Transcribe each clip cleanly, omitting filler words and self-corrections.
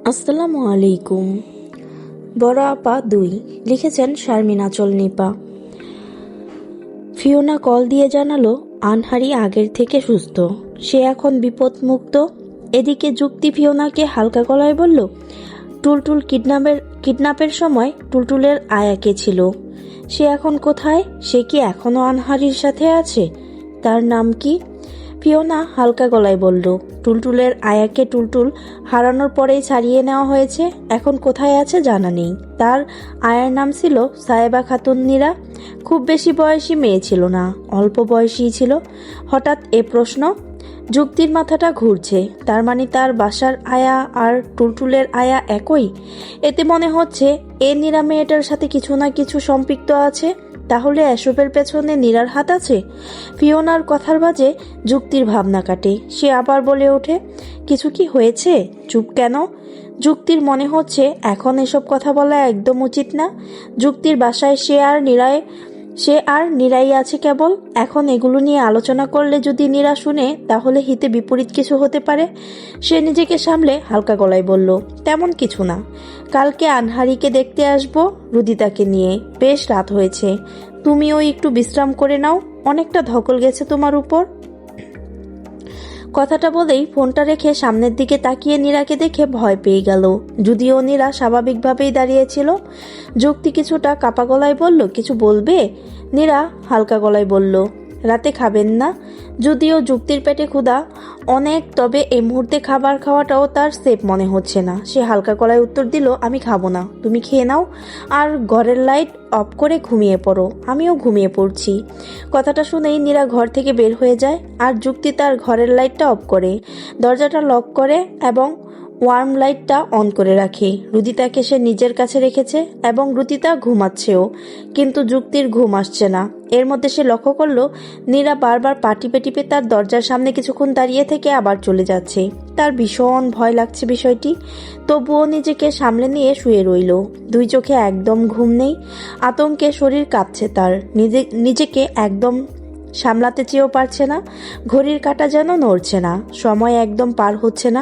আসসালামু আলাইকুম। বড় আপা 2 লিখেছেন শারমিন আঁচল নিপা। ফিওনা কল দিয়ে জানালো আনহারি আগের থেকে সুস্থ, সে এখন বিপদমুক্ত। এদিকে যুক্তি ফিওনাকে হালকা গলায় বলল, টুলটুল কিডন্যাপের সময় টুলটুলের আয়াকে ছিল, সে এখন কোথায়? সে কি এখনো আনহারির সাথে আছে? তার নাম কি? ফিওনা হালকা গলায় বলল, টুলটুলের আয়াকে টুলটুল হারানোর পরেই ছাড়িয়ে নেওয়া হয়েছে, এখন কোথায় আছে জানা নেই। তার আয়ার নাম ছিল সায়েবা খাতুন নীরা। খুব বেশি বয়সী মেয়ে ছিল না, অল্প বয়সী ছিল। হঠাৎ এ প্রশ্ন, যুক্তির মাথাটা ঘুরছে। তার মানে তার বাসার আয়া আর টুলটুলের আয়া একই? এতে মনে হচ্ছে এ নীরা মেয়েটার সাথে কিছু না কিছু সম্পৃক্ত আছে। তাহলে এসবের পেছনে নীরার হাত আছে? ফিওনার কথার বাজে যুক্তির ভাবনা কাটে। সে আবার বলে ওঠে, কিছু কি হয়েছে? চুপ কেন? যুক্তির মনে হচ্ছে এখন এসব কথা বলা একদম উচিত না। যুক্তির বাসায় সে আর নীরাই আছে কেবল। এখন এগুলো নিয়ে আলোচনা করলে যদি নীরা শুনে তাহলে হিতে বিপরীত কিছু হতে পারে। সে নিজেকে সামলে হালকা গলায় বলল, তেমন কিছু না। কালকে আনহারিকে দেখতে আসবো রুদিতাকে নিয়ে। বেশ রাত হয়েছে, তুমিও একটু বিশ্রাম করে নাও, অনেকটা ধকল গেছে তোমার উপর। কথাটা বলেই ফোনটা রেখে সামনের দিকে তাকিয়ে নীরাকে দেখে ভয় পেয়ে গেল। যদিও নীরা স্বাভাবিকভাবেই দাঁড়িয়েছিল। যুক্তি কিছুটা কাপা গলায় বলল, কিছু বলবে? নীরা হালকা গলায় বলল, রাতে খাবেন না? যদিও যুক্তির পেটে ক্ষুধা অনেক, তবে এই মুহূর্তে খাবার খাওয়াটাও তার সেফ মনে হচ্ছে না। সে হালকা গলায় উত্তর দিল, আমি খাবো না, তুমি খেয়ে নাও আর ঘরের লাইট অফ করে ঘুমিয়ে পড়ো। আমিও ঘুমিয়ে পড়ছি। কথাটা শুনেই নীরা ঘর থেকে বের হয়ে যায় আর যুক্তি তার ঘরের লাইটটা অফ করে, দরজাটা লক করে এবং ওয়ার্ম লাইটটা অন করে রাখে। রুদিতাকে সে নিজের কাছে রেখেছে এবং রুদিতা ঘুমাচ্ছেও, কিন্তু যুক্তির ঘুম আসছে না। এর মধ্যে সে লক্ষ্য করলো নীরা বারবার পা টিপে টিপে তার দরজার সামনে কিছুক্ষণ দাঁড়িয়ে থেকে আবার চলে যাচ্ছে। তার ভীষণ ভয় লাগছে বিষয়টি, তবুও নিজেকে সামলে নিয়ে শুয়ে রইল। 2 চোখে একদম ঘুম নেই, আতঙ্কে শরীর কাঁপছে তার। নিজেকে একদম সামলাতে চেয়েও পারছে না। ঘড়ির কাঁটা যেন নড়ছে না, সময় একদম পার হচ্ছে না।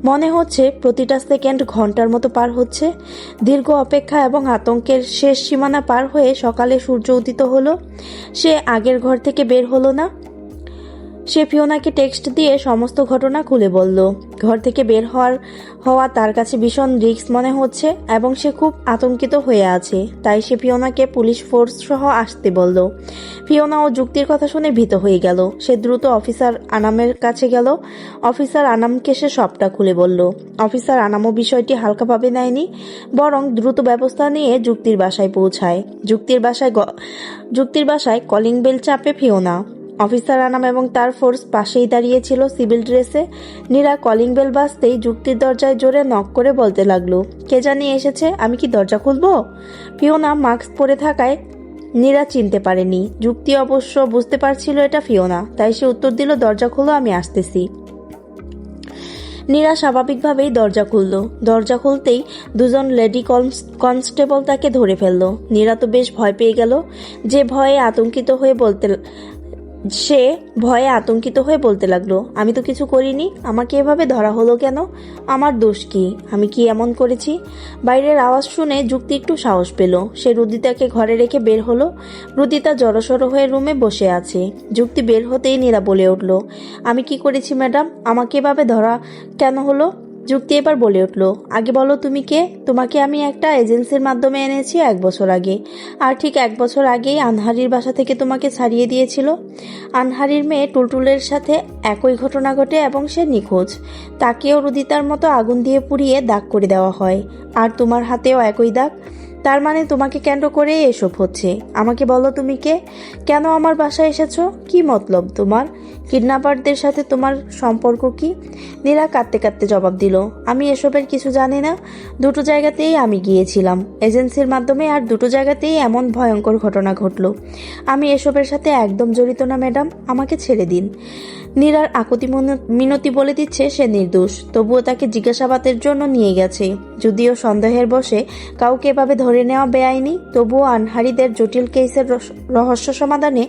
মনে হচ্ছে প্রতিটা সেকেন্ড ঘন্টার মতো পার হচ্ছে। দীর্ঘ অপেক্ষা এবং আতঙ্কের শেষ সীমানা পার হয়ে সকালে সূর্য উদিত হলো। সে আগের ঘর থেকে বের হলো না। সে ফিওনাকে টেক্সট দিয়ে সমস্ত ঘটনা খুলে বলল। ঘর থেকে বের হওয়া তার কাছে ভীষণ রিস্ক মনে হচ্ছে এবং সে খুব আতঙ্কিত হয়ে আছে। তাই সে ফিওনাকে পুলিশ ফোর্স সহ আসতে বলল। ফিওনা ও যুক্তির কথা শুনে ভীত হয়ে গেল। সে দ্রুত অফিসার আনামের কাছে গেল। অফিসার আনামকে সে সবটা খুলে বলল। অফিসার আনামও বিষয়টি হালকাভাবে নেয়নি, বরং দ্রুত ব্যবস্থা নিয়ে যুক্তির বাসায় পৌঁছায়। যুক্তির বাসায় কলিং বেল চাপে ফিওনা। অফিসার আনাম এবং তার ফোর্স পাশেই দাঁড়িয়েছিল সিভিল ড্রেসে। নীরা কলিং বেল বাজতেই যুক্তির দরজায় জোরে নক করে বলতে লাগলো, কে জানি এসেছে, আমি কি দরজা খুলবো? ফিওনা মাস্ক পরে থাকায় নীরা চিনতে পারেনি। যুক্তি অবশ্য বুঝতে পারছিল এটা ফিওনা, তাই সে উত্তর দিল, দরজা খোলো, আমি আসতেছি। নীরা স্বাভাবিকভাবেই দরজা খুলল। দরজা খুলতেই 2 লেডি কনস্টেবল তাকে ধরে ফেলল। নীরা তো বেশ ভয় পেয়ে গেল। সে ভয়ে আতঙ্কিত হয়ে বলতে লাগলো, আমি তো কিছু করিনি, আমাকে এভাবে ধরা হলো কেন? আমার দোষ কি? আমি কি এমন করেছি? বাইরের আওয়াজ শুনে যুক্তি একটু সাহস পেল। সে রুদিতাকে ঘরে রেখে বের হলো। রুদিতা জড়সড় হয়ে রুমে বসে আছে। যুক্তি বের হতেই নীরা বলে উঠল, আমি কি করেছি ম্যাডাম? আমাকে এভাবে ধরা কেন হলো? যুক্তি এবার বলে উঠল, আগে বলো তুমি কে? তোমাকে আমি একটা এজেন্সির মাধ্যমে এনেছি 1 বছর আগে, আর ঠিক 1 বছর আগেই আনহারির বাসা থেকে তোমাকে ছাড়িয়ে দিয়েছিল। আনহারির মেয়ে টুলটুলের সাথে একই ঘটনা ঘটে এবং সে নিখোঁজ। তাকেও রুদিতার মতো আগুন দিয়ে পুড়িয়ে দাগ করে দেওয়া হয়, আর তোমার হাতেও একই দাগ। তার মানে তোমাকে কেন্দ্র করে এসব হচ্ছে। আমাকে বলো তুমি কে? কেন আমার বাসায় এসেছো? কি মতলব তোমার? কিডন্যাপারদের সাথে তোমার সম্পর্ক কি? নীরা কাঁদতে কাঁদতে জবাব দিল, আমি এসবের কিছু জানি না। 2 জায়গাতেই আমি গিয়েছিলাম এজেন্সির মাধ্যমে, আর 2 জায়গাতেই এমন ভয়ঙ্কর ঘটনা ঘটলো। আমি এসবের সাথে একদম জড়িত না ম্যাডাম, আমাকে ছেড়ে দিন। নীরার আকুতি মিনতি বলে দিচ্ছে সে নির্দোষ, তবুও তাকে জিজ্ঞাসাবাদের জন্য নিয়ে গেছে। যদিও সন্দেহের বশে কাউকে এভাবে ধরে নেওয়া বেআইনি, তবুও আনহারিদের জটিল কেসের রহস্য সমাধানে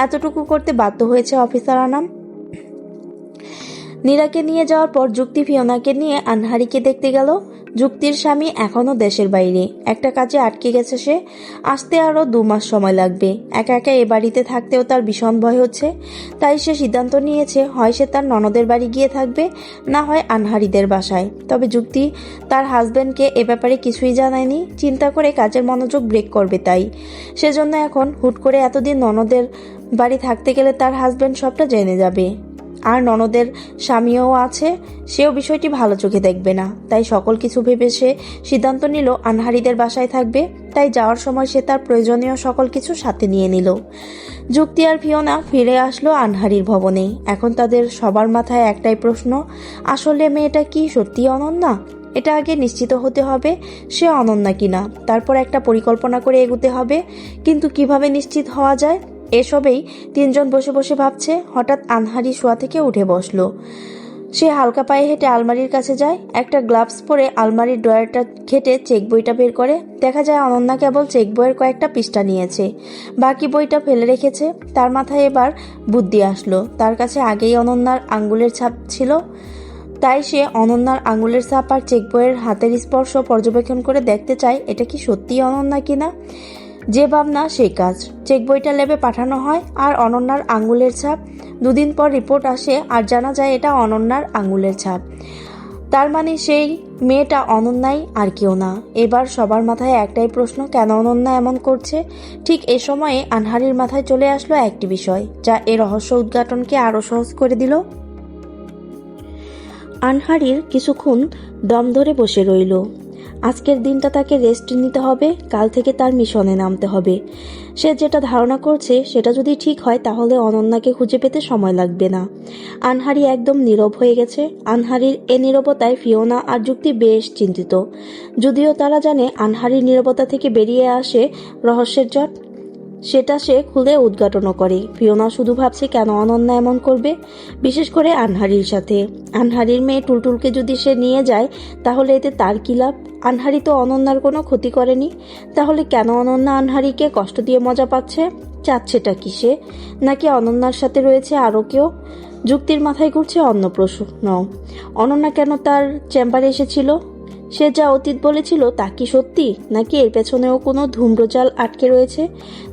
এতটুকু করতে বাধ্য হয়েছে অফিসার আনাম। নীরাকে নিয়ে যাওয়ার পর যুক্তি ফিওনাকে নিয়ে আনহারিকে দেখতে গেল। যুক্তির স্বামী এখনো দেশের বাইরে, একটা কাজে আটকে গেছে সে। আসতে আরও 2 মাস সময় লাগবে। একা একা এ বাড়িতে থাকতেও তার ভীষণ ভয় হচ্ছে। তাই সে সিদ্ধান্ত নিয়েছে, হয় সে তার ননদের বাড়ি গিয়ে থাকবে, না হয় আনহারিদের বাসায়। তবে যুক্তি তার হাজবেন্ডকে এ ব্যাপারে কিছুই জানায়নি, চিন্তা করে কাজের মনোযোগ ব্রেক করবে তাই। সেজন্য এখন হুট করে এতদিন ননদের বাড়ি থাকতে গেলে তার হাজবেন্ড সবটা জেনে যাবে। আর ননদের স্বামীও আছে, সেও বিষয়টি ভালো চোখে দেখবে না। তাই সকল কিছু ভেবে সে সিদ্ধান্ত নিল আনহারিদের বাসায় থাকবে। তাই যাওয়ার সময় সে তার প্রয়োজনীয় সকল কিছু সাথে নিয়ে নিল। যুক্তি আর ফিওনা ফিরে আসলো আনহারির ভবনে। এখন তাদের সবার মাথায় একটাই প্রশ্ন, আসলে মেয়েটা কি সত্যি অনন্যা? এটা আগে নিশ্চিত হতে হবে সে অনন্যা কিনা, তারপর একটা পরিকল্পনা করে এগোতে হবে। কিন্তু কিভাবে নিশ্চিত হওয়া যায়, এসবেই তিনজন বসে বসে ভাবছে। হঠাৎ আনহারি শোয়া থেকে উঠে বসলো। সে হালকা পায়ে হেঁটে আলমারির কাছে যায়, একটা গ্লাভস পরে আলমারির ড্রয়ারটা ঘেটে চেক বইটা বের করে। দেখা যায় অনন্যা কেবল চেক বইয়ের কয়েকটা পৃষ্ঠা নিয়েছে, বাকি বইটা ফেলে রেখেছে। তার মাথায় এবার বুদ্ধি আসলো, তার কাছে আগেই অনন্যার আঙ্গুলের ছাপ ছিল। তাই সে অনন্যার আঙুলের ছাপ আর চেক বইয়ের হাতের স্পর্শ পর্যবেক্ষণ করে দেখতে চায় এটা কি সত্যি অনন্যা কিনা। যে ভাবনা সেই কাজ। চেক বইটা ল্যাবে পাঠানো হয় আর অনন্যার আঙুলের ছাপ। 2 দিন পর রিপোর্ট আসে আর জানা যায় এটা অনন্যার আঙুলের ছাপ। তার মানে সেই মেয়েটা অনন্যাই আর কেউ না। এবার সবার মাথায় একটাই প্রশ্ন, কেন অনন্যা এমন করছে? ঠিক এ সময়ে আনহারির মাথায় চলে আসলো একটি বিষয়, যা এ রহস্য উদ্ঘাটনকে আরো সহজ করে দিল। আনহারির কিছুক্ষণ দম ধরে বসে রইল। আজকের দিনটা তাকে রেস্ট নিতে হবে, কাল থেকে তার মিশনে নামতে হবে। সে যেটা ধারণা করছে সেটা যদি ঠিক হয় তাহলে অনন্যাকে খুঁজে পেতে সময় লাগবে না। আনহারি একদম নীরব হয়ে গেছে। আনহারির এ নীরবতায় ফিওনা আর যুক্তি বেশ চিন্তিত, যদিও তারা জানে আনহারির নীরবতা থেকে বেরিয়ে আসে রহস্যের জট। সেটা সে খুলে উদ্ঘাটনও করে। ফিওনা শুধু ভাবছে কেন অনন্যা এমন করবে, বিশেষ করে আনহারির সাথে। আনহারির মেয়ে টুলটুলকে যদি সে নিয়ে যায় তাহলে এতে তার কি লাভ? আনহারি তো অনন্যার কোনো ক্ষতি করেনি, তাহলে কেন অনন্যা আনহারিকে কষ্ট দিয়ে মজা পাচ্ছে? চাচ্ছেটা কি সে? নাকি অনন্যার সাথে রয়েছে আরও কেউ? যুক্তির মাথায় ঘুরছে অন্য প্রশ্ন, অনন্যা কেন তার চেম্বারে এসেছিল? সে যা অতীত বলেছিল তা কি সত্যি, নাকি এর পেছনেও কোনো ধূম্রজাল আটকে রয়েছে?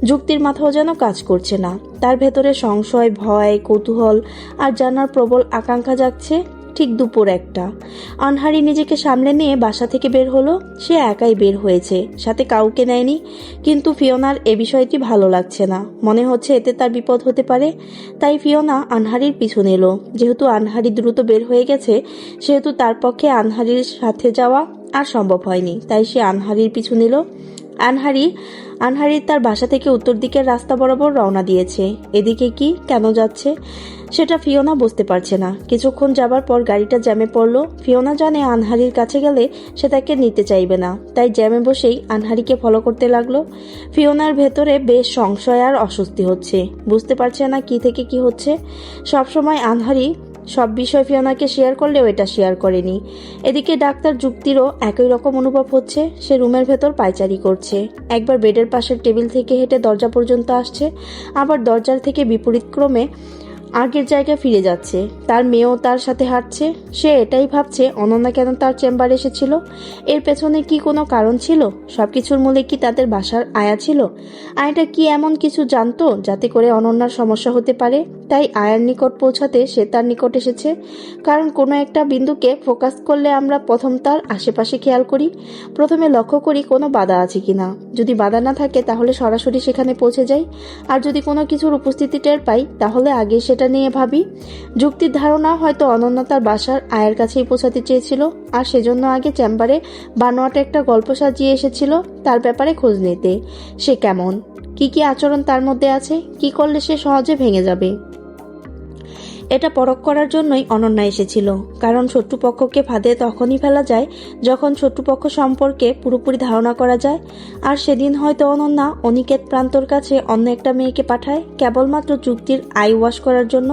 যুক্তির মাথাও যেন কাজ করছে না। তার ভেতরে সংশয়, ভয়, কৌতূহল আর জানার প্রবল আকাঙ্ক্ষা জাগছে। ঠিক দুপুর 1টা। আনহারি নিজেকে সামলে নিয়ে বাসা থেকে বের হলো। সে একাই বের হয়েছে, সাথে কাউকে নেয়নি। কিন্তু ফিওনার এ বিষয়টি ভালো লাগছে না। মনে হচ্ছে এতে তার বিপদ হতে পারে। তাই ফিওনা আনহারির পিছু নিল। যেহেতু আনহারি দ্রুত বের হয়ে গেছে, সেহেতু তার পক্ষে আনহারির সাথে যাওয়া আর সম্ভব হয়নি। তাই সে আনহারির পিছু নিল। আনহারি তার বাসা থেকে উত্তর দিকের রাস্তা বরাবর রওনা দিয়েছে। এদিকে কি, কেন যাচ্ছে সেটা ফিওনা বুঝতে পারছে না। কিছুক্ষণ যাবার পর গাড়িটা জ্যামে পড়লো। ফিওনা জানে আনহারির কাছে গেলে সে তাকে নিতে চাইবে না, তাই জ্যামে বসেই আনহারিকে ফলো করতে লাগলো। ফিওনার ভেতরে বেশ সংশয় আর অস্বস্তি হচ্ছে, বুঝতে পারছে না কি থেকে কি হচ্ছে। সবসময় আনহারি সব বিষয় ফিওনাকে শেয়ার করলেও এটা শেয়ার করেনি। এদিকে ডাক্তার যুক্তিরও একই রকম অনুভব হচ্ছে। সে রুমের ভেতর পায়চারি করছে। একবার বেডের পাশের টেবিল থেকে হেঁটে দরজা পর্যন্ত আসছে, আবার দরজার থেকে বিপরীত ক্রমে আগের জায়গায় ফিরে যাচ্ছে। তার মেয়েও তার সাথে হাঁটছে। সে এটাই ভাবছে অনন্যা কেন তার চেম্বারে এসেছিল। এর পেছনে কি কোনো কারণ ছিল? সবকিছুর মূলে কি তাদের বাসার আয়া ছিল? আয়াটা কি এমন কিছু জানতো যাতে করে অনন্যার সমস্যা হতে পারে? তাই আয়ার নিকট পৌঁছাতে সে তার নিকট এসেছে। কারণ কোনো একটা বিন্দুকে ফোকাস করলে আমরা প্রথম তার আশেপাশে খেয়াল করি, প্রথমে লক্ষ্য করি কোনো বাধা আছে কিনা। যদি বাধা না থাকে তাহলে সরাসরি সেখানে পৌঁছে যাই, আর যদি কোনো কিছুর উপস্থিতি টের পাই তাহলে আগে সেটা নিয়ে ভাবি। যুক্তির ধারণা হয়তো অনন্যা তার বাসার আয়ের কাছেই পৌঁছাতে চেয়েছিল, আর সেজন্য আগে চেম্বারে বানোয়াটে একটা গল্প সাজিয়ে এসেছিল তার ব্যাপারে খোঁজ নিতে। সে কেমন, কি কি আচরণ তার মধ্যে আছে, কি করলে সে সহজে ভেঙে যাবে, এটা পরখ করার জন্যই অনন্যা এসেছিল। কারণ শত্রুপক্ষকে ফাঁদে তখনই ফেলা যায় যখন শত্রুপক্ষ সম্পর্কে পুরোপুরি ধারণা করা যায়। আর সেদিন হয়তো অনন্যা অনিকেত প্রান্তর কাছে অন্য একটা মেয়েকে পাঠায় কেবলমাত্র যুক্তির আই ওয়াশ করার জন্য,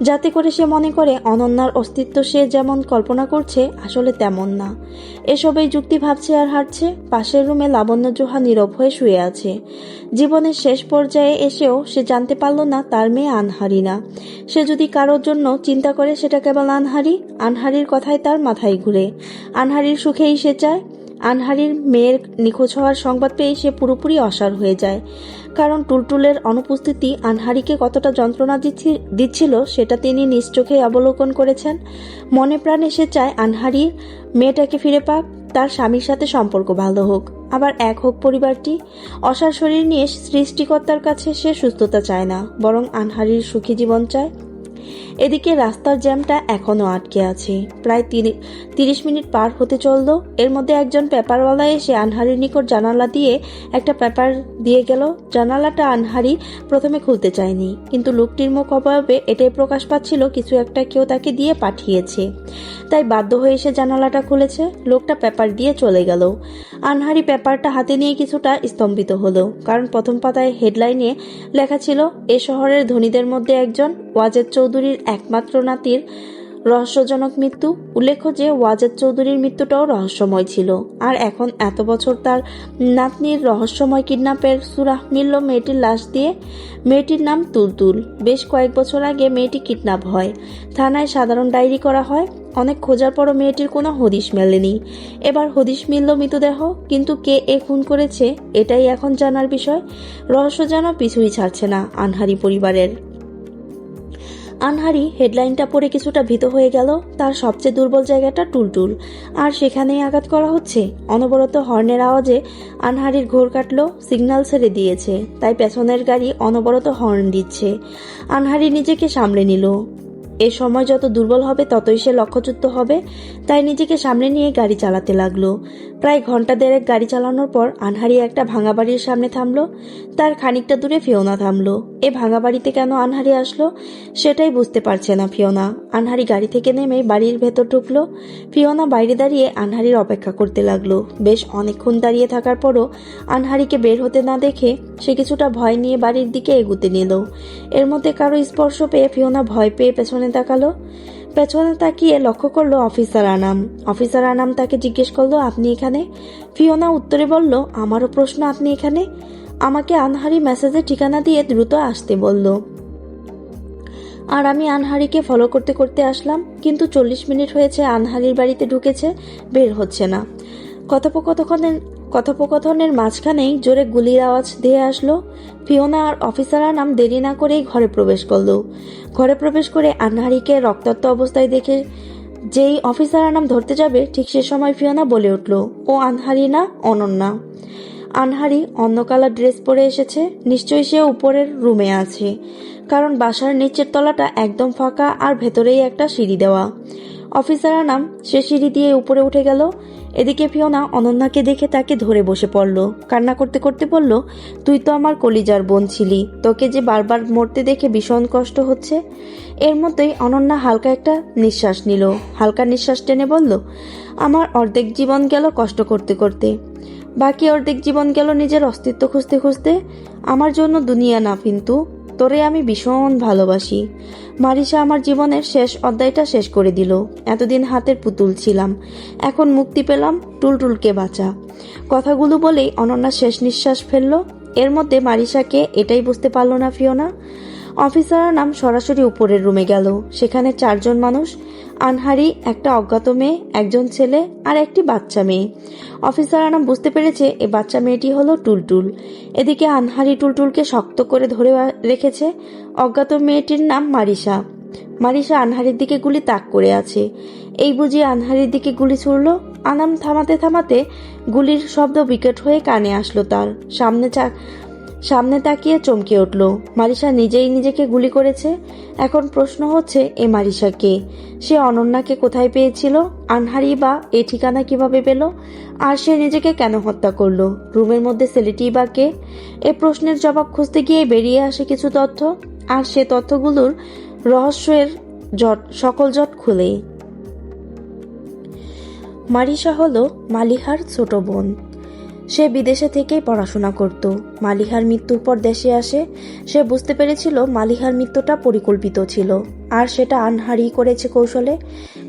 যাতে করে সে মনে করে অনন্যার অস্তিত্ব সে যেমন কল্পনা করছে আসলে তেমন না। এসবেই যুক্তি ভাবছে আর হাঁটছে। পাশের রুমে লাবণ্য জোহা নীরব হয়ে শুয়ে আছে। জীবনের শেষ পর্যায়ে এসেও সে জানতে পারল না তার মেয়ে আনহারি না। সে যদি কারো কারোর জন্য চিন্তা করে সেটা কেবল আনহারি। আনহারির কথাই তার মাথায় ঘুরে। আনহারির সুখেই সে চায়। আনহারির মেয়ের নিখোঁজ হওয়ার সংবাদ পেয়ে সে পুরোপুরি অসাড় হয়ে যায়। কারণ টুলটুলের অনুপস্থিতি আনহারিকে কতটা যন্ত্রণা দিচ্ছিল সেটা তিনি নিজ চোখে অবলোকন করেছেন। মনে প্রাণে সে চায় আনহারির মেয়েটাকে ফিরে পাক, তার স্বামীর সাথে সম্পর্ক ভালো হোক, আবার এক হোক পরিবারটি। অসার শরীর নিয়ে সৃষ্টিকর্তার কাছে সে সুস্থতা চায় না, বরং আনহারির সুখী জীবন চায়। এদিকে রাস্তার জ্যামটা এখনও আটকে আছে। প্রায় 30 মিনিট পার হতে চলল। এর মধ্যে একজন পেপারওয়ালা এসে আনহারির নিকট জানালা দিয়ে একটা পেপার দিয়ে গেল। জানালাটা আনহারি প্রথমে খুলতে চায়নি, কিন্তু লোকটির মুখ অবয়বে এটাই প্রকাশ পাচ্ছিল কিছু একটা কেউ তাকে দিয়ে পাঠিয়েছে। তাই বাধ্য হয়ে সে জানালাটা খুলেছে। লোকটা পেপার দিয়ে চলে গেল। আনহারি পেপারটা হাতে নিয়ে কিছুটা স্তম্ভিত হলো, কারণ প্রথম পাতায় হেডলাইনে লেখা ছিল, এ শহরের ধনীদের মধ্যে একজন, ওয়াজেদ চৌধুরীর একমাত্র নাতির রহস্যজনক মৃত্যু। উল্লেখ্য যে ওয়াজেদ চৌধুরীর মৃত্যুটাও রহস্যময় ছিল, আর এখন এত বছর তার নাতনির রহস্যময় কিডন্যাপের সুরাহ মিলল মেয়েটির লাশ দিয়ে। মেয়েটির নাম তুলতুল। বেশ কয়েক বছর আগে মেয়েটি কিডন্যাপ হয়। থানায় সাধারণ ডায়েরি করা হয়। অনেক খোঁজার পরও মেয়েটির কোনো হদিশ মেলেনি। এবার হদিশ মিলল মৃতদেহ, কিন্তু কে এ খুন করেছে এটাই এখন জানার বিষয়। রহস্য যেন পিছুই ছাড়ছে না আনহারি পরিবারের। আনহারি হেডলাইনটা পড়ে কিছুটা ভীত হয়ে গেল। তার সবচেয়ে দুর্বল জায়গাটা টুলটুল, আর সেখানেই আঘাত করা হচ্ছে। অনবরত হর্নের আওয়াজে আনহারির ঘোর কাটল। সিগন্যাল ছেড়ে দিয়েছে, তাই পেছনের গাড়ি অনবরত হর্ন দিচ্ছে। আনহারি নিজেকে সামলে নিল। এ সময় যত দুর্বল হবে ততই সে লক্ষ্যচ্যুত হবে, তাই নিজেকে সামনে নিয়ে গাড়ি চালাতে লাগলো। প্রায় ঘন্টা দেড়েক গাড়ি চালানোর পর আনহারি একটা ভাঙা বাড়ির সামনে থামলো। তার খানিকটা দূরে ফিওনা থামলো। এ ভাঙা বাড়িতে কেন আনহারি আসলো সেটাই বুঝতে পারছে না ফিওনা। আনহারি গাড়ি থেকে নেমে বাড়ির ভেতর ঢুকলো। ফিওনা বাইরে দাঁড়িয়ে আনহারির অপেক্ষা করতে লাগলো। বেশ অনেকক্ষণ দাঁড়িয়ে থাকার পরও আনহারিকে বের হতে না দেখে সে কিছুটা ভয় নিয়ে বাড়ির দিকে এগুতে নিল। এর মধ্যে কারো স্পর্শ পেয়ে ফিওনা ভয় পেয়ে পেছনে তাকালো। পেছনে তাকিয়ে লক্ষ্য করলো অফিসার আনাম। অফিসার আনাম তাকে জিজ্ঞেস করলো, আপনি এখানে? ফিওনা উত্তরে বলল, আমারও প্রশ্ন, আপনি এখানে? আমাকে আনহারি মেসেজের ঠিকানা দিয়ে দ্রুত আসতে বলল, আর আমি আনহারিকে ফলো করতে করতে আসলাম, কিন্তু 40 মিনিট হয়েছে আনহারির বাড়িতে ঢুকেছে, বের হচ্ছে না। কথোপকথনের মাঝখানেই জোরে গুলির আওয়াজ দিয়ে আসলো। ফিওনা আর অফিসার আনাম দেরি না করেই ঘরে প্রবেশ করলো। ঘরে প্রবেশ করে আনহারিকে রক্তাক্ত অবস্থায় দেখে যেই অফিসার আনাম ধরতে যাবে, ঠিক সে সময় ফিওনা বলে উঠল, ও আনহারি না, অনন্যা। আনহারি অন্য কালার ড্রেস পরে এসেছে। নিশ্চয়ই সে উপরের রুমে আছে, কারণ বাসার নিচের তলাটা একদম ফাঁকা আর ভেতরেই একটা সিঁড়ি দেওয়া। অফিসার আনাম সে সিঁড়ি দিয়ে উপরে উঠে গেল। এদিকে ফিওনা অনন্যাকে দেখে তাকে ধরে বসে পড়ল। কান্না করতে করতে বলল, তুই তো আমার কলিজার বোন ছিলি, তোকে যে বারবার মরতে দেখে ভীষণ কষ্ট হচ্ছে। এর মধ্যেই অনন্যা হালকা একটা নিঃশ্বাস নিল। হালকা নিঃশ্বাস টেনে বলল, আমার অর্ধেক জীবন গেল কষ্ট করতে করতে, বাকি অর্ধেক জীবন গেল নিজের অস্তিত্ব খুঁজতে খুঁজতে। আমার জন্য দুনিয়া না, কিন্তু তোরে আমি ভীষণ ভালোবাসি। মারিসা আমার জীবনের শেষ অধ্যায়টা শেষ করে দিল। এতদিন হাতের পুতুল ছিলাম, এখন মুক্তি পেলাম, টুলটুলকে বাঁচা। কথাগুলো বলেই অনন্যা শেষ নিঃশ্বাস ফেলল। এর মধ্যে মারিসাকে এটাই বুঝতে পারল না ফিওনা। অফিসার নাম সরাসরি উপরের রুমে গেল। সেখানে 4 জন মানুষ, আনহারি, একটা অজ্ঞাত মেয়ে, একজন ছেলে আর একটি বাচ্চা মেয়ে। অফিসার আনাম বুঝতে পেরেছে এই বাচ্চা মেয়েটি হলো টুলটুল। এদিকে আনহারি টুলটুলকে শক্ত করে ধরে রেখেছে। অজ্ঞাত মেয়েটির নাম মারিসা। মারিসা আনহারির দিকে গুলি তাক করে আছে। এই বুঝি আনহারির দিকে গুলি ছুড়ল। আনাম থামাতে থামাতে গুলির শব্দ বিকট হয়ে কানে আসলো তার। সামনে তাকিয়ে চমকে উঠল। মারিসা নিজেই নিজেকে গুলি করেছে। এখন প্রশ্ন হচ্ছে, এ মারিসা কে? সে অনন্যাকে কোথায় পেয়েছিল? আনহারি বা এ ঠিকানা কিভাবে পেল? আর সে নিজেকে কেন হত্যা করলো? রুমের মধ্যে ছেলেটি বা কে? এ প্রশ্নের জবাব খুঁজতে গিয়ে বেরিয়ে আসে কিছু তথ্য, আর সে তথ্যগুলোর রহস্যের সকল জট খুলে। মারিসা হলো মালিহার ছোট বোন। সে বিদেশে থেকেই পড়াশোনা করত। মালিহার মৃত্যুর পর দেশে আসে। সে বুঝতে পেরেছিল মালিহার মৃত্যুটা পরিকল্পিত ছিল, আর সেটা আনহারি করেছে কৌশলে।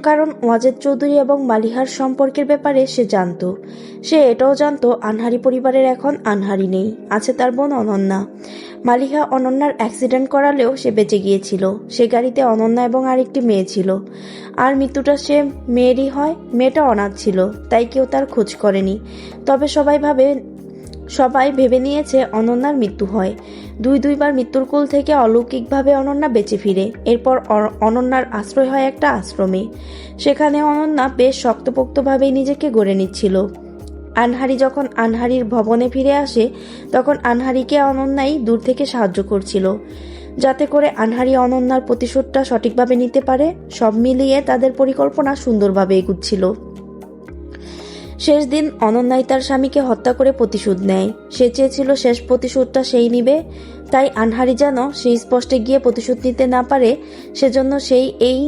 কারণ ওয়াজেদ চৌধুরী এবং মালিহার সম্পর্কের ব্যাপারে সে জানত। সে এটাও জানত আনহারি পরিবারের এখন আনহারি নেই, আছে তার বোন অনন্যা। মালিহা অনন্যার অ্যাক্সিডেন্ট করালেও সে বেঁচে গিয়েছিল। সে গাড়িতে অনন্যা এবং আরেকটি মেয়ে ছিল। আর মৃত্যুটা সে মেয়েরই হয়। মেয়েটা অনাথ ছিল, তাই কেউ তার খোঁজ করেনি। তবে সবাই ভেবে নিয়েছে অনন্যার মৃত্যু হয়। দুইবার মৃত্যুর কোল থেকে অলৌকিকভাবে অনন্যা বেঁচে ফিরে। এরপর অনন্যার আশ্রয় হয় একটা আশ্রমে। সেখানে অনন্যা বেশ শক্তপোক্তভাবেই নিজেকে গড়ে নিচ্ছিল। আনহারি যখন আনহারির ভবনে ফিরে আসে, তখন আনহারিকে অনন্যাই দূর থেকে সাহায্য করছিল, যাতে করে আনহারি অনন্যার প্রতিশোধটা সঠিকভাবে নিতে পারে। সব মিলিয়ে তাদের পরিকল্পনা সুন্দরভাবে এগুচ্ছিল। শেষ দিন অনন্যাই তার স্বামীকে হত্যা করে প্রতিশোধ নেয়। সে চেয়েছিল শেষ প্রতিশোধটা সেই নিবে, তাই আনহারি যেন সেই স্পষ্টে গিয়ে প্রতিশোধ নিতে না পারে, সেজন্য এই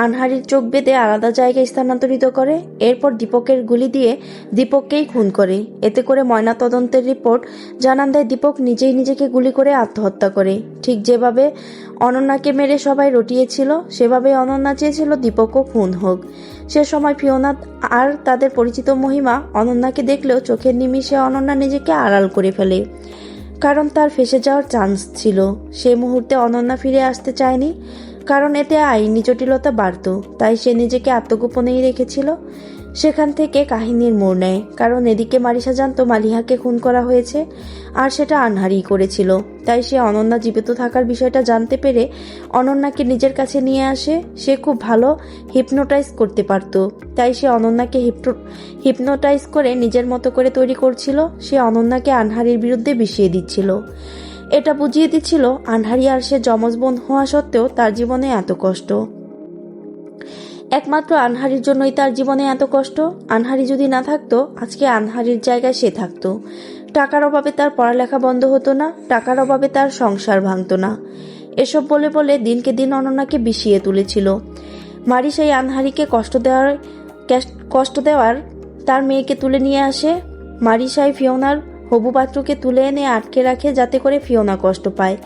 আনহারির চোখ বেঁধে আলাদা জায়গায় স্থানান্তরিত করে। এরপর দীপকের গুলি দিয়ে দীপককেই খুন করে। এতে করে ময়নাতদন্তের রিপোর্ট জানান দেয় দীপক নিজেই নিজেকে গুলি করে আত্মহত্যা করে। ঠিক যেভাবে অনন্যাকে মেরে সবাই রটিয়েছিল, সেভাবেই অনন্যা চেয়েছিল দীপকও খুন হোক। সে সময় ফিওনা আর তাদের পরিচিত মহিমা অনন্যাকে দেখলেও চোখের নিমিষে অনন্যা নিজেকে আড়াল করে ফেলে, কারণ তার ফেঁসে যাওয়ার চান্স ছিল। সে মুহূর্তে অনন্যা ফিরে আসতে চায়নি, কারণ এতে আইনি জটিলতা বাড়ত। তাই সে নিজেকে আত্মগোপনেই রেখেছিল। সেখান থেকে কাহিনীর মোড় নেয়, কারণ এদিকে মারিসা জানতো মালিহাকে খুন করা হয়েছে, আর সেটা আনহারিই করেছিল। তাই সে অনন্যা জীবিত থাকার বিষয়টা জানতে পেরে অনন্যাকে নিজের কাছে নিয়ে আসে। সে খুব ভালো হিপনোটাইজ করতে পারত, তাই সে অনন্যাকে হিপনোটাইজ করে নিজের মতো করে তৈরি করছিল। সে অনন্যাকে আনহারির বিরুদ্ধে বিষিয়ে দিচ্ছিল। এটা বুঝিয়ে দিচ্ছিল আনহারি আর সে যমজ বোন হওয়া সত্ত্বেও তার জীবনে এত কষ্ট। একমাত্র আনহারির জন্যই তার জীবনে এত কষ্ট। আনহারি যদি না থাকতো, আজকে আনহারির জায়গায় সে থাকতো। টাকার অভাবে তার পড়ালেখা বন্ধ হতো না, টাকার অভাবে তার সংসার ভাঙতো না। এসব বলে বলে দিনকে দিন অনন্যাকে বিষিয়ে তুলেছিল। মারিসাই আনহারিকে কষ্ট দেওয়ার তার মেয়েকে তুলে নিয়ে আসে। মারিসাই ফিওনার হবু পাত্রকে তুলে এনে আটকে রাখে, যাতে করে ফিওনা কষ্ট পায়।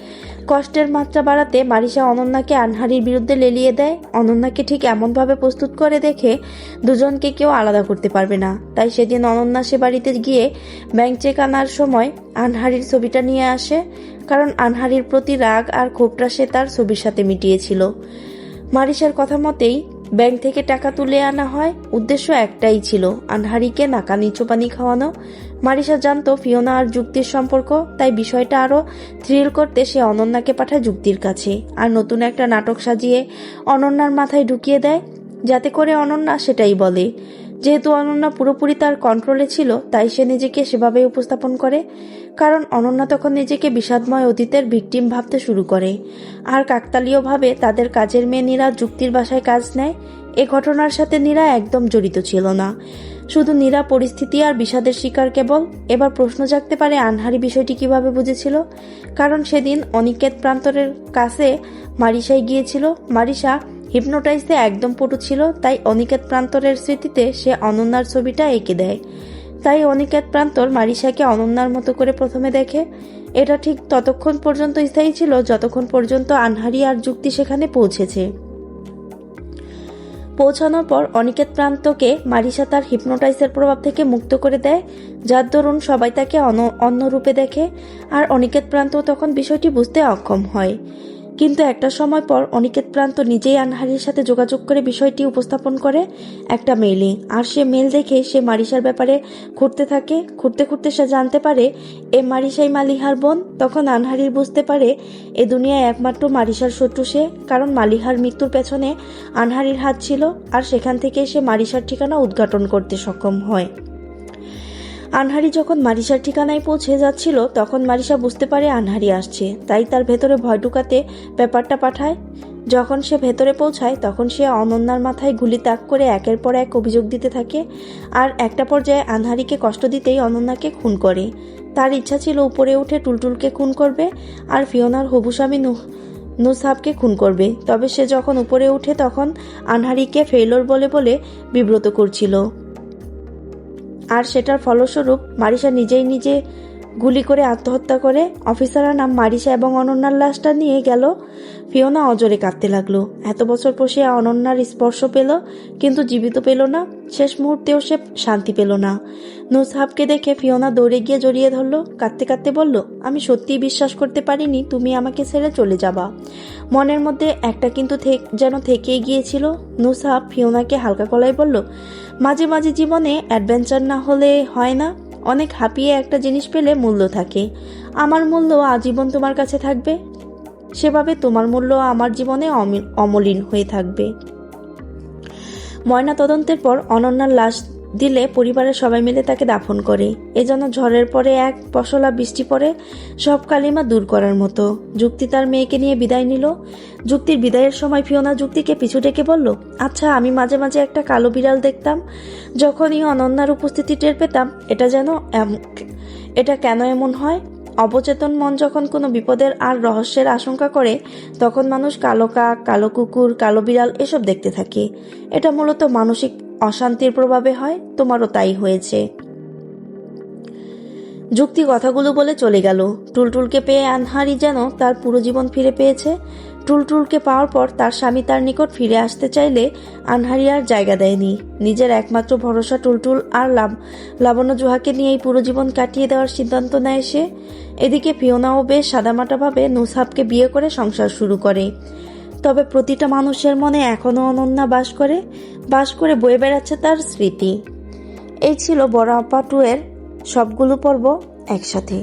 কষ্টের মাত্রা বাড়াতে মারিসা অনন্যাকে আনহারির বিরুদ্ধে লেলিয়ে দেয়। অনন্যাকে ঠিক এমনভাবে প্রস্তুত করে দেখে দুজনকে কেউ আলাদা করতে পারবে না। তাই সেদিন অনন্যা সে বাড়িতে গিয়ে ব্যাংক চেক আনার সময় আনহারির ছবিটা নিয়ে আসে, কারণ আনহারির প্রতি রাগ আর ক্ষোভটা সে তার ছবির সাথে মিটিয়েছিল। মারিসার কথা মতেই ব্যাংক থেকে টাকা তুলে আনা হয়। উদ্দেশ্য একটাই ছিল, আনহারিকে নাকানি চোপানি খাওয়ানো। মারিসা জানতো ফিওনা আর যুক্তির সম্পর্ক, তাই বিষয়টা আরো থ্রিল করতে সে অনন্যাকে পাঠায় যুক্তির কাছে, আর নতুন একটা নাটক সাজিয়ে অনন্যার মাথায় ঢুকিয়ে দেয়, যাতে করে অনন্যা সেটাই বলে। যেহেতু অনন্যা পুরোপুরি তার কন্ট্রোলে ছিল, তাই সে নিজেকে সেভাবেই উপস্থাপন করে। কারণ অনন্যা তখন নিজেকে বিষাদময় অতীতের ভিকটিম ভাবতে শুরু করে। আর কাকতালীয়ভাবে তাদের কাজের মেয়ে নীরা যুক্তির বাসায় কাজ নেয়। এ ঘটনার সাথে নীরা একদম জড়িত ছিল না, শুধু নীরা পরিস্থিতি আর বিষাদের শিকার কেবল। এবার প্রশ্ন জাগতে পারে আনহারি বিষয়টি কিভাবে বুঝেছিল, কারণ সেদিন অনিকেত প্রান্তরের কাছে মারিসাই গিয়েছিল। মারিসা হিপনোটাইজে একদম পটু ছিল, তাই অনিকেত প্রান্তরের স্মৃতিতে সে অনন্যার ছবিটা এঁকে দেয়। তাই অনিকেত প্রান্তর মারিসাকে অনন্যার মতো করে প্রথমে দেখে। এটা ঠিক ততক্ষণ পর্যন্ত স্থায়ী ছিল যতক্ষণ পর্যন্ত আনহারি আর যুক্তি সেখানে পৌঁছেছে। পৌঁছানোর পর অনিকেত প্রান্তকে মারিসা তার হিপনোটাইজের প্রভাব থেকে মুক্ত করে দেয়, যার দরুন সবাই তাকে অন্য রূপে দেখে। আর অনিকেত প্রান্ত তখন বিষয়টি বুঝতে অক্ষম হয়। কিন্তু একটা সময় পর অনিকেত প্রান্ত নিজেই আনহারির সাথে যোগাযোগ করে বিষয়টি উপস্থাপন করে একটা মেইলে। আর সে মেল দেখে সে মারিসার ব্যাপারে খুঁড়তে থাকে। খুঁড়তে সে জানতে পারে এ মারিসাই মালিহার বোন। তখন আনহারির বুঝতে পারে এ দুনিয়ায় একমাত্র মারিসার শত্রু সে, কারণ মালিহার মৃত্যুর পেছনে আনহারির হাত ছিল। আর সেখান থেকে সে মারিসার ঠিকানা উদ্ঘাটন করতে সক্ষম হয়। আনহারি যখন মারিসার ঠিকানায় পৌঁছে যাচ্ছিল, তখন মারিসা বুঝতে পারে আনহারি আসছে, তাই তার ভেতরে ভয় ঢুকাতে ব্যাপারটা পাঠায়। যখন সে ভেতরে পৌঁছায়, তখন সে অনন্যার মাথায় গুলি তাক করে একের পর এক অভিযোগ দিতে থাকে। আর একটা পর্যায়ে আনহারিকে কষ্ট দিতেই অনন্যাকে খুন করে। তার ইচ্ছা ছিল উপরে উঠে টুলটুলকে খুন করবে আর ফিওনার হবু স্বামী নুসাবকে খুন করবে। তবে সে যখন উপরে উঠে, তখন আনহারিকে ফেইলর বলে বিব্রত করছিল। আর সেটার ফলস্বরূপ মারিসা গুলি করে আত্মহত্যা করে। অফিসাররা নাম মারিসা এবং অনন্যার লাশটা নিয়ে গেল। ফিওনা অজরে কাঁদতে লাগলো। এত বছর পর সে অনন্যার স্পর্শ পেল, কিন্তু জীবিত পেল না। শেষ মুহূর্তেও সে শান্তি পেল না। নুসহাবকে দেখে ফিওনা দৌড়ে গিয়ে জড়িয়ে ধরলো। কাঁদতে কাঁদতে বলল, আমি সত্যিই বিশ্বাস করতে পারিনি তুমি আমাকে ছেড়ে চলে যাবা। মনের মধ্যে একটা কিন্তু যেন থেকেই গিয়েছিল। নুসহাব ফিওনাকে হালকা গলায় বলল, মাঝে মাঝে জীবনে অ্যাডভেঞ্চার না হলে হয় না। অনেক হাঁপিয়ে একটা জিনিস পেলে মূল্য থাকে। আমার মূল্য আজীবন তোমার কাছে থাকবে, সেভাবে তোমার মূল্য আমার জীবনে অমলিন হয়ে থাকবে। ময়না তদন্তের পর অনন্যার লাশ দিলে পরিবারের সবাই মিলে তাকে দাফন করে। এ যেন ঝড়ের পরে এক পশলা বৃষ্টি পড়ে, সব কালিমা দূর করার মতো। যুক্তি তার মেয়েকে নিয়ে বিদায় নিল। যুক্তির বিদায়ের সময় ফিওনা যুক্তিকে পিছু ডেকে বলল, আচ্ছা, আমি মাঝে মাঝে একটা কালো বিড়াল দেখতাম। যখনই অনন্যার উপস্থিতি টের পেতাম, এটা কেন এমন হয়? অবচেতন মন যখন কোনো বিপদের আর রহস্যের আশঙ্কা করে, তখন মানুষ কালো কাক, কালো কুকুর, কালো বিড়াল এসব দেখতে থাকে। এটা মূলত মানসিক অশান্তির প্রভাবে হয়। তোমারও তাই হয়েছে। যুক্তি কথাগুলো বলে চলে গেল। টুলটুলকে পেয়ে আনহারি যেন তার পুরো জীবন ফিরে পেয়েছে। টুলটুলকে পাওয়ার পর তার স্বামী তার নিকট ফিরে আসতে চাইলে আনহারি আর জায়গা দেয়নি। নিজের একমাত্র ভরসা টুলটুল আর লাবণ্য জুহাকে নিয়েই পুরো জীবন কাটিয়ে দেওয়ার সিদ্ধান্ত নেয় সে। এদিকে ফিওনাও বেশ সাদামাটাভাবে নুসহাবকে বিয়ে করে সংসার শুরু করে। তবে প্রতিটা মানুষের মনে এখনও অনন্যা বাস করে বয়ে বেড়াচ্ছে তার স্মৃতি। এই ছিল বড় আপা 2 এর সবগুলো পর্ব একসাথে।